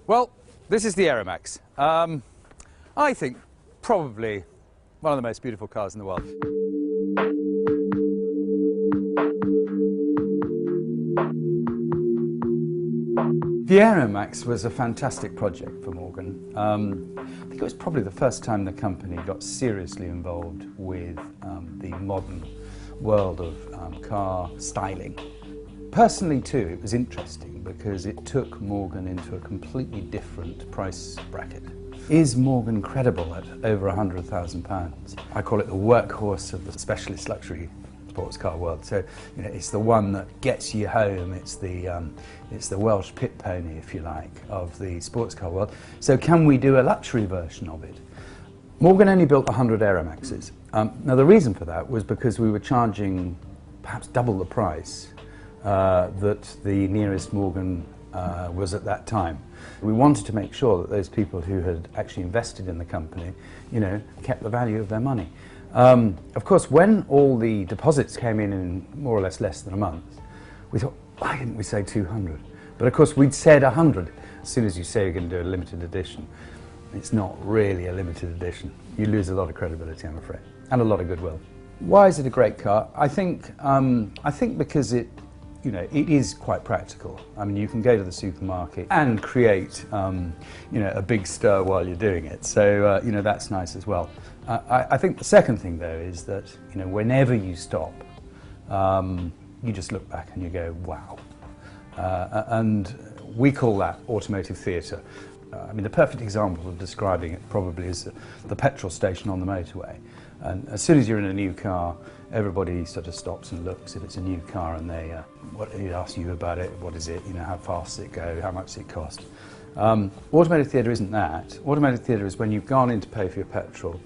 Well, this is the Aeromax. I think probably one of the most beautiful cars in the world. The Aeromax was a fantastic project for Morgan. I think it was probably the first time the company got seriously involved with the modern world of car styling. Personally too, it was interesting because it took Morgan into a completely different price bracket. Is Morgan credible at over £100,000? I call it the workhorse of the specialist luxury sports car world. So, you know, it's the one that gets you home. It's the Welsh pit pony, if you like, of the sports car world. So, can we do a luxury version of it? Morgan only built 100 Aeromaxes. Now, the reason for that was because we were charging perhaps double the price that the nearest Morgan was at that time. We wanted to make sure that those people who had actually invested in the company, you know, kept the value of their money. Of course, when all the deposits came in more or less than a month, we thought, why didn't we say 200? But of course, we'd said 100. As soon as you say you're going to do a limited edition, it's not really a limited edition. You lose a lot of credibility, I'm afraid, and a lot of goodwill. Why is it a great car? I think because it is quite practical. I mean, you can go to the supermarket and create, a big stir while you're doing it. So, that's nice as well. I think the second thing, though, is that, whenever you stop, you just look back and you go, wow. And we call that automotive theatre. I mean, the perfect example of describing it probably is the petrol station on the motorway. And as soon as you're in a new car, everybody sort of stops and looks if it's a new car, and they ask you about it. What is it? How fast does it go? How much does it cost? Automotive theatre isn't that. Automotive theatre is when you've gone in to pay for your petrol,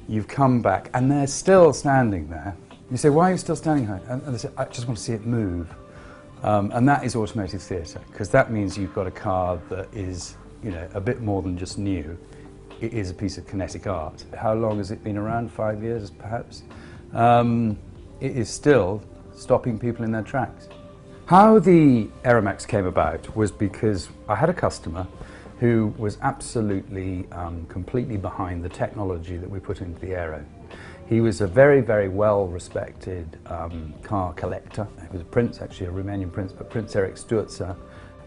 you've come back, and they're still standing there. You say, why are you still standing here? And they say, I just want to see it move. And that is automotive theatre, because that means you've got a car that is, a bit more than just new. It is a piece of kinetic art. How long has it been around? 5 years, perhaps? It is still stopping people in their tracks. How the Aeromax came about was because I had a customer who was absolutely, completely behind the technology that we put into the Aero. He was a very, very well-respected car collector. He was a prince, actually a Romanian prince, but Prince Eric Sturza.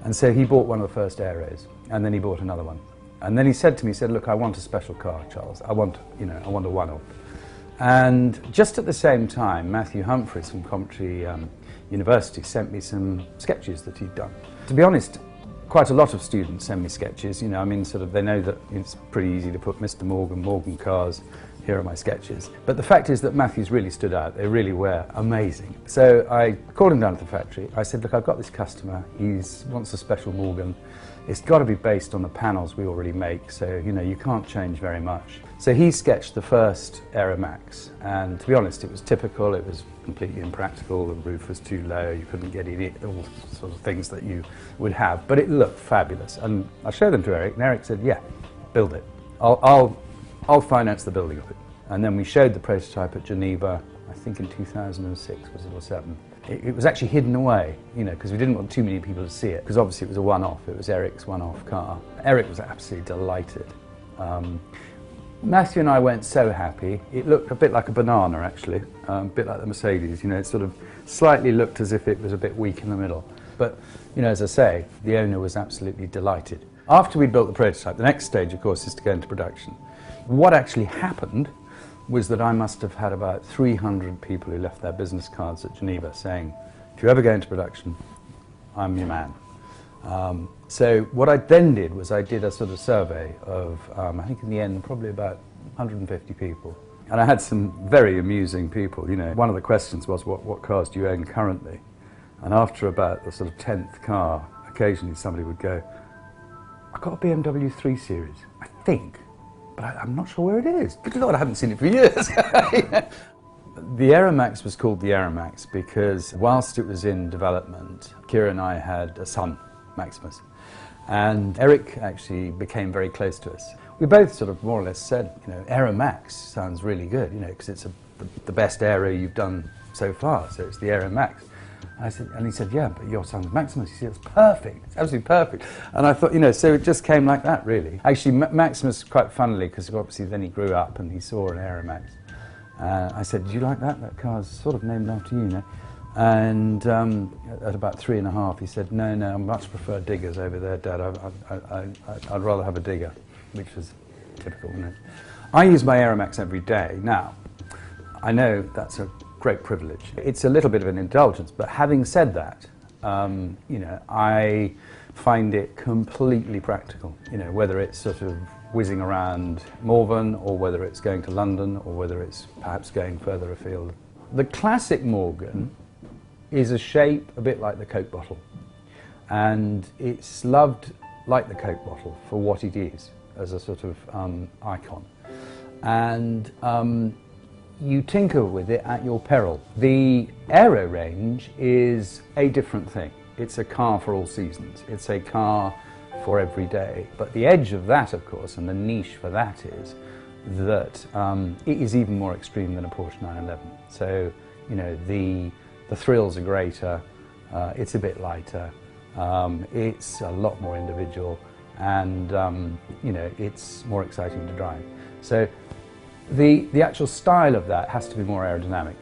And so he bought one of the first Aeros, and then he bought another one. And then he said to me, look, I want a special car, Charles. I want a one-off. And just at the same time, Matthew Humphreys from Coventry University sent me some sketches that he'd done. To be honest, quite a lot of students send me sketches. they know that it's pretty easy to put Mr. Morgan cars, here are my sketches. But the fact is that Matthew's really stood out. They really were amazing. So I called him down to the factory. I said, look, I've got this customer. He wants a special Morgan. It's got to be based on the panels we already make, so you can't change very much. So he sketched the first Aeromax, and to be honest, it was typical. It was completely impractical. The roof was too low. You couldn't get in it. All sorts of things that you would have, but it looked fabulous. And I showed them to Eric, and Eric said, "Yeah, build it. I'll finance the building of it." And then we showed the prototype at Geneva. I think in 2006 was it or 7. It was actually hidden away, because we didn't want too many people to see it, because obviously it was a one-off. It was Eric's one-off car. Eric was absolutely delighted. Matthew and I weren't so happy. It looked a bit like a banana, actually, a bit like the Mercedes. It sort of slightly looked as if it was a bit weak in the middle. But, as I say, the owner was absolutely delighted. After we built the prototype, the next stage, of course, is to go into production. What actually happened was that I must have had about 300 people who left their business cards at Geneva saying, if you ever go into production, I'm your man. So what I then did was I did a sort of survey of, I think in the end, probably about 150 people. And I had some very amusing people. One of the questions was, what cars do you own currently? And after about the sort of 10th car, occasionally somebody would go, I've got a BMW 3 Series, I think. But I'm not sure where it is. Good Lord, I haven't seen it for years. The Aeromax was called the Aeromax because whilst it was in development, Kira and I had a son, Maximus, and Eric actually became very close to us. We both sort of more or less said, Aeromax sounds really good, because it's the best aero you've done so far, so it's the Aeromax. And he said, yeah, but your son's Maximus. He said, it's perfect, it's absolutely perfect. And I thought, you know, so it just came like that, really. Actually, Maximus, quite funnily, because obviously then he grew up and he saw an Aeromax. I said, do you like that? That car's sort of named after you, you know? And at about 3.5, he said, no, I much prefer diggers over there, Dad. I'd rather have a digger, which was typical, isn't it? I use my Aeromax every day. Now, I know that's a great privilege. It's a little bit of an indulgence, but having said that, you know, I find it completely practical, you know, whether it's sort of whizzing around Morven, or whether it's going to London, or whether it's perhaps going further afield. The classic Morgan is a shape a bit like the Coke bottle, and it's loved like the Coke bottle for what it is, as a sort of icon. And you tinker with it at your peril. The Aero range is a different thing. It's a car for all seasons. It's a car for every day. But the edge of that, of course, and the niche for that is that it is even more extreme than a Porsche 911. So, you know, the thrills are greater, it's a bit lighter, it's a lot more individual, and you know, it's more exciting to drive. So the actual style of that has to be more aerodynamic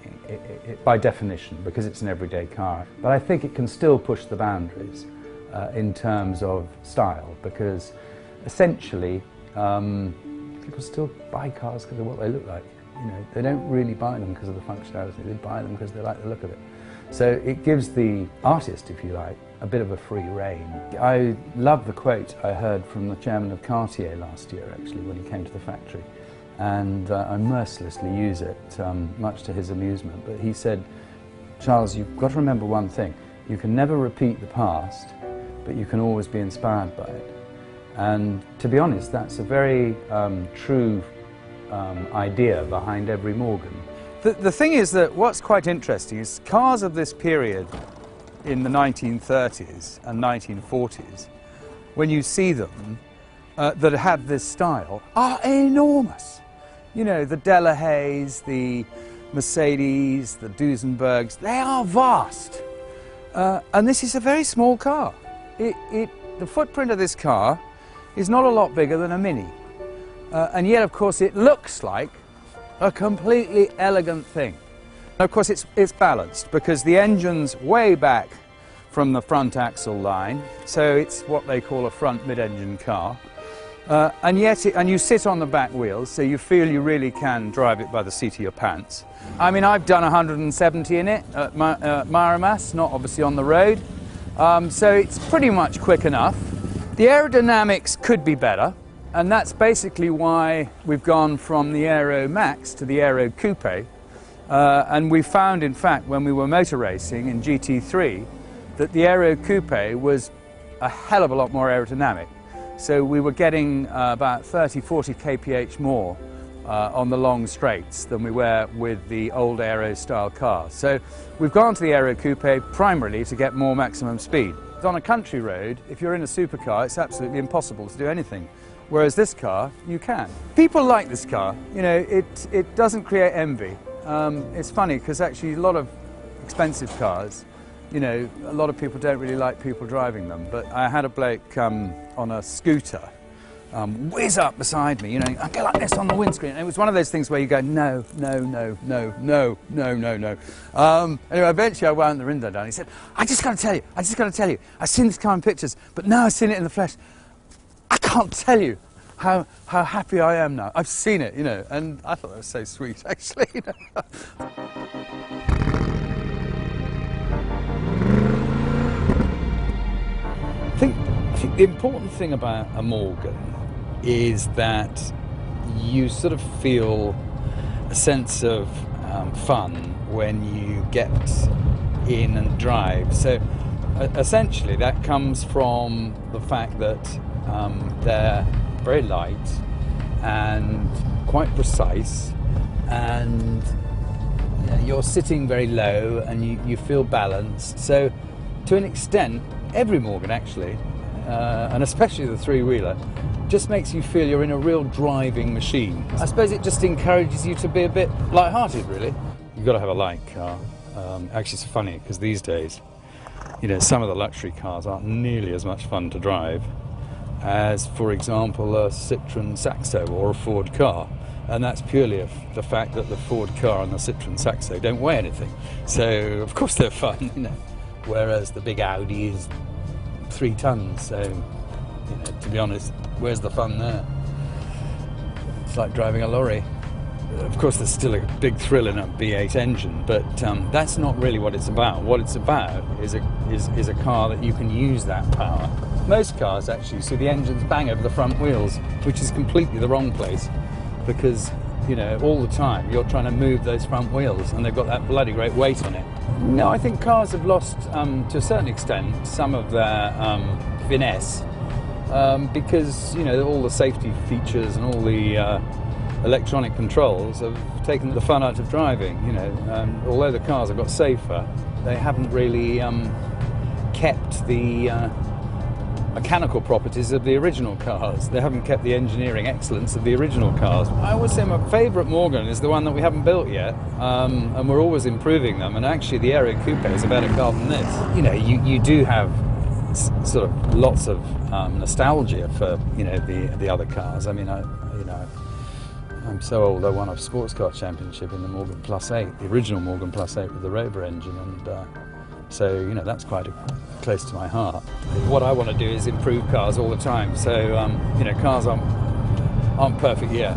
by definition, because it's an everyday car. But I think it can still push the boundaries in terms of style, because essentially people still buy cars because of what they look like. You know, they don't really buy them because of the functionality, they buy them because they like the look of it. So it gives the artist, if you like, a bit of a free rein. I love the quote I heard from the chairman of Cartier last year, actually, when he came to the factory. And I mercilessly use it, much to his amusement. But he said, Charles, you've got to remember one thing. You can never repeat the past, but you can always be inspired by it. And to be honest, that's a very true idea behind every Morgan. The thing is that what's quite interesting is cars of this period in the 1930s and 1940s, when you see them, that have this style, are enormous. You know, the Delahaye's, the Mercedes, the Duesenbergs, they are vast. And this is a very small car. The footprint of this car is not a lot bigger than a Mini. And yet, of course, it looks like a completely elegant thing. And of course, it's balanced, because the engine's way back from the front axle line, so it's what they call a front mid-engine car. And you sit on the back wheels, so you feel you really can drive it by the seat of your pants. I mean, I've done 170 in it at Aeromax, not obviously on the road, so it's pretty much quick enough. The aerodynamics could be better, and that's basically why we've gone from the Aeromax to the Aero Coupe. And we found, in fact, when we were motor racing in GT3, that the Aero Coupe was a hell of a lot more aerodynamic. So we were getting about 30–40 kph more on the long straights than we were with the old Aero style cars. So we've gone to the Aero Coupe primarily to get more maximum speed. On a country road, if you're in a supercar, it's absolutely impossible to do anything. Whereas this car, you can. People like this car. You know, it doesn't create envy. It's funny, because actually a lot of expensive cars, you know, a lot of people don't really like people driving them. But I had a bloke on a scooter whiz up beside me, you know, I go like this on the windscreen. And it was one of those things where you go, no, no, no, no, no, no, no, no. Anyway, eventually I wound the window down. He said, I just got to tell you, I've seen this car in pictures, but now I've seen it in the flesh. I can't tell you how happy I am now. I've seen it, you know, and I thought that was so sweet, actually. You know? I think the important thing about a Morgan is that you sort of feel a sense of fun when you get in and drive. So essentially that comes from the fact that they're very light and quite precise, and you know, you're sitting very low and you feel balanced. So to an extent, every Morgan actually, and especially the three-wheeler, just makes you feel you're in a real driving machine. I suppose it just encourages you to be a bit light-hearted, really. You've got to have a light car. Actually, it's funny because these days, you know, some of the luxury cars aren't nearly as much fun to drive as, for example, a Citroen Saxo or a Ford car. And that's purely the fact that the Ford car and the Citroen Saxo don't weigh anything. So, of course, they're fun, you know. Whereas the big Audi is 3 tons. So, you know, to be honest, where's the fun there? It's like driving a lorry. Of course, there's still a big thrill in a V8 engine, but that's not really what it's about. What it's about is a car that you can use that power. Most cars, actually, see the engines bang over the front wheels, which is completely the wrong place, because, you know, all the time you're trying to move those front wheels and they've got that bloody great weight on it. No, I think cars have lost, to a certain extent, some of their finesse, because, you know, all the safety features and all the electronic controls have taken the fun out of driving. You know, although the cars have got safer, they haven't really kept the mechanical properties of the original cars. They haven't kept the engineering excellence of the original cars. I would say my favourite Morgan is the one that we haven't built yet, and we're always improving them. And actually, the Aero Coupe is a better car than this. You know, you do have sort of lots of nostalgia for, you know, the other cars. I mean, I'm so old, I won a sports car championship in the Morgan Plus 8, the original Morgan Plus 8 with the Rover engine, and so, you know, that's quite close to my heart. What I want to do is improve cars all the time, so, you know, cars aren't perfect yet.